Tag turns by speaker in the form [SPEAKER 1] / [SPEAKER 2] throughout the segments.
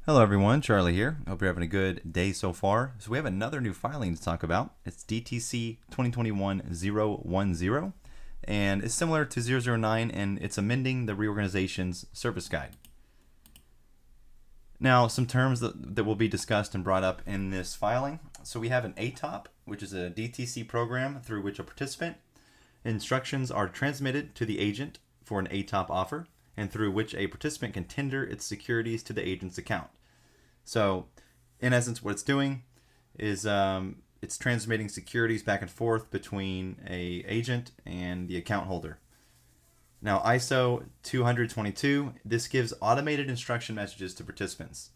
[SPEAKER 1] Hello everyone, Charlie here. Hope you're having a good day so far. So we have another new filing to talk about. It's DTC-2021-010, and it's similar to 009, and it's amending the reorganization's service guide. Now, some terms that will be discussed and brought up in this filing. So we have an ATOP, which is a DTC program through which a participant instructions are transmitted to the agent for an ATOP offer, and through which a participant can tender its securities to the agent's account. So, in essence, what it's doing is it's transmitting securities back and forth between a agent and the account holder. Now, ISO 222, this gives automated instruction messages to participants.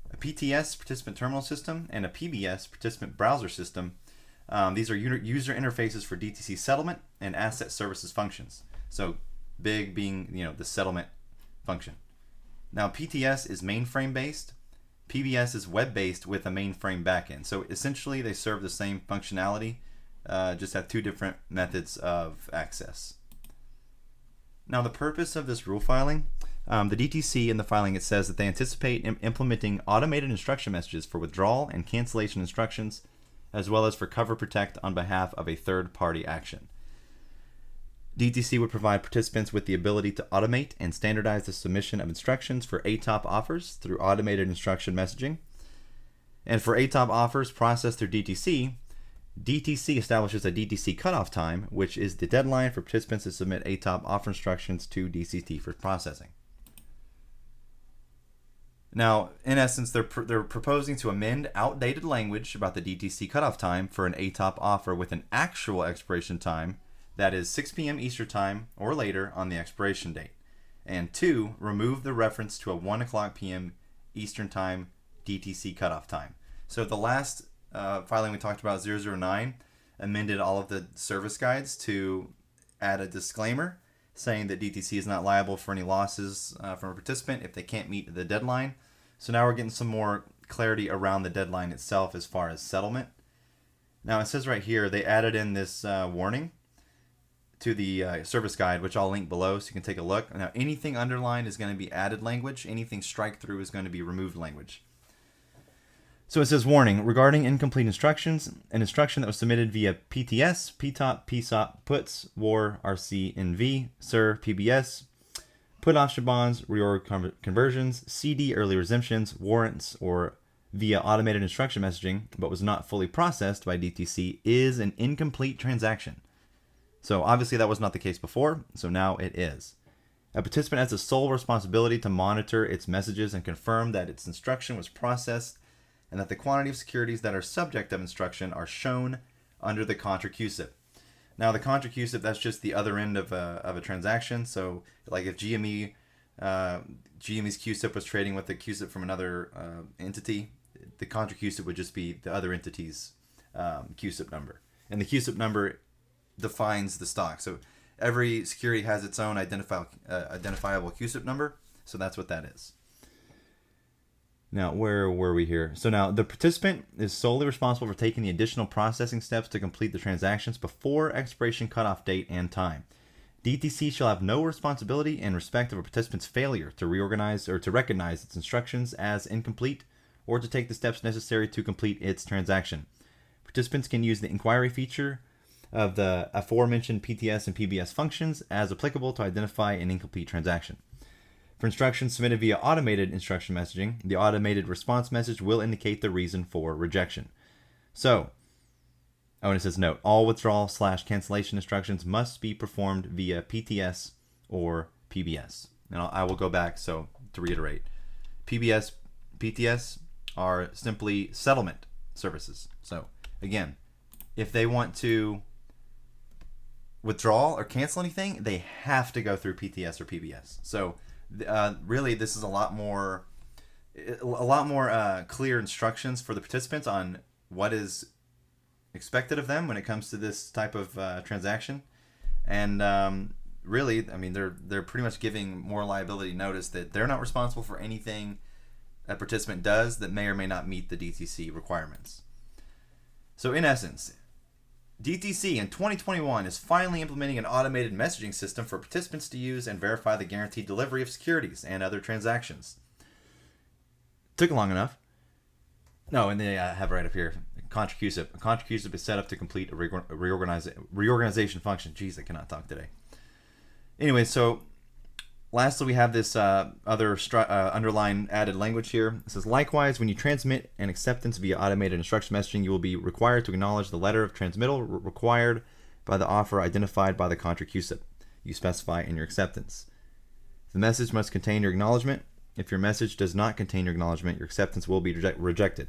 [SPEAKER 1] A PTS, participant terminal system, and a PBS, participant browser system. These are user interfaces for DTC settlement and asset services functions. So, big being the settlement function. Now, PTS is mainframe based. PBS is web-based with a mainframe backend. So essentially they serve the same functionality, just have two different methods of access. Now the purpose of this rule filing, the DTC in the filing, it says that they anticipate implementing automated instruction messages for withdrawal and cancellation instructions, as well as for cover protect on behalf of a third-party action. DTC would provide participants with the ability to automate and standardize the submission of instructions for ATOP offers through automated instruction messaging. And for ATOP offers processed through DTC, DTC establishes a DTC cutoff time, which is the deadline for participants to submit ATOP offer instructions to DCT for processing. Now, in essence, they're proposing to amend outdated language about the DTC cutoff time for an ATOP offer with an actual expiration time that is 6 p.m. Eastern Time or later on the expiration date. And 2, remove the reference to a 1 o'clock p.m. Eastern Time DTC cutoff time. So the last filing we talked about, 009, amended all of the service guides to add a disclaimer saying that DTC is not liable for any losses from a participant if they can't meet the deadline. So now we're getting some more clarity around the deadline itself as far as settlement. Now it says right here they added in this warning to the service guide, which I'll link below so you can take a look. Now, anything underlined is going to be added language. Anything strike through is going to be removed language. So it says, warning, regarding incomplete instructions, an instruction that was submitted via PTS, PTOP, PSOP, PUTS, WAR, RC, NV, SIR, PBS, put option bonds, reorg conversions, CD early redemptions, warrants, or via automated instruction messaging, but was not fully processed by DTC, is an incomplete transaction. So obviously that was not the case before, so now it is. A participant has the sole responsibility to monitor its messages and confirm that its instruction was processed and that the quantity of securities that are subject of instruction are shown under the contra CUSIP. Now the contra CUSIP, that's just the other end of a transaction. So like if GME's CUSIP was trading with the CUSIP from another entity, the contra CUSIP would just be the other entity's CUSIP number. And the CUSIP number defines the stock. So every security has its own identifiable CUSIP number. So that's what that is. Now, where were we here? So now the participant is solely responsible for taking the additional processing steps to complete the transactions before expiration cutoff date and time. DTC shall have no responsibility in respect of a participant's failure to reorganize or to recognize its instructions as incomplete or to take the steps necessary to complete its transaction. Participants can use the inquiry feature of the aforementioned PTS and PBS functions as applicable to identify an incomplete transaction. For instructions submitted via automated instruction messaging, the automated response message will indicate the reason for rejection. So, and it says note, all withdrawal/cancellation instructions must be performed via PTS or PBS. And I will go back, so to reiterate, PBS, PTS are simply settlement services. So again, if they want to withdraw or cancel anything, they have to go through PTS or PBS. So really, this is a lot more clear instructions for the participants on what is expected of them when it comes to this type of transaction. And really, I mean, they're pretty much giving more liability notice that they're not responsible for anything a participant does that may or may not meet the DTC requirements. So in essence, DTC in 2021 is finally implementing an automated messaging system for participants to use and verify the guaranteed delivery of securities and other transactions. Took long enough. No, and they have it right up here. Contracusive. A contracusive is set up to complete a reorganization function. Jeez, I cannot talk today. Anyway, so lastly, we have this other underline added language here. It says, likewise, when you transmit an acceptance via automated instruction messaging, you will be required to acknowledge the letter of transmittal required by the offer identified by the contracusive you specify in your acceptance. The message must contain your acknowledgement. If your message does not contain your acknowledgement, your acceptance will be rejected.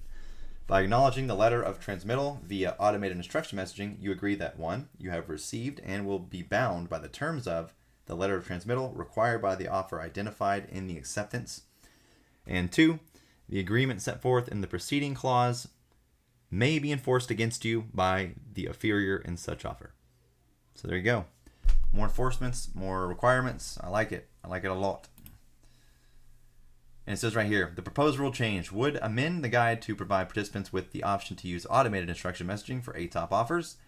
[SPEAKER 1] By acknowledging the letter of transmittal via automated instruction messaging, you agree that 1. You have received and will be bound by the terms of the letter of transmittal required by the offer identified in the acceptance. And 2. The agreement set forth in the preceding clause may be enforced against you by the offerer in such offer. So there you go. More enforcements, more requirements. I like it. I like it a lot. And it says right here, the proposed rule change would amend the guide to provide participants with the option to use automated instruction messaging for ATOP offers.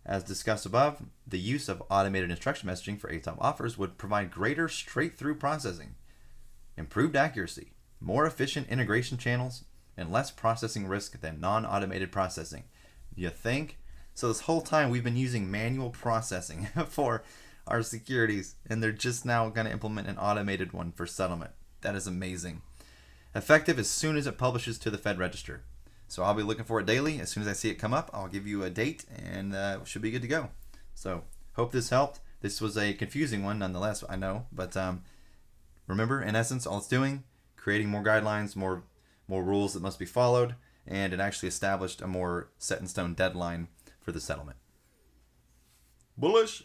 [SPEAKER 1] As discussed above, the use of automated instruction messaging for ATOP offers would provide greater straight-through processing, improved accuracy, more efficient integration channels, and less processing risk than non-automated processing. You think? So this whole time we've been using manual processing for our securities, and they're just now going to implement an automated one for settlement. That is amazing. Effective as soon as it publishes to the Fed Register. So I'll be looking for it daily. As soon as I see it come up, I'll give you a date, and it should be good to go. So hope this helped. This was a confusing one nonetheless, I know. But remember, in essence, all it's doing, creating more guidelines, more rules that must be followed, and it actually established a more set-in-stone deadline for the settlement. Bullish!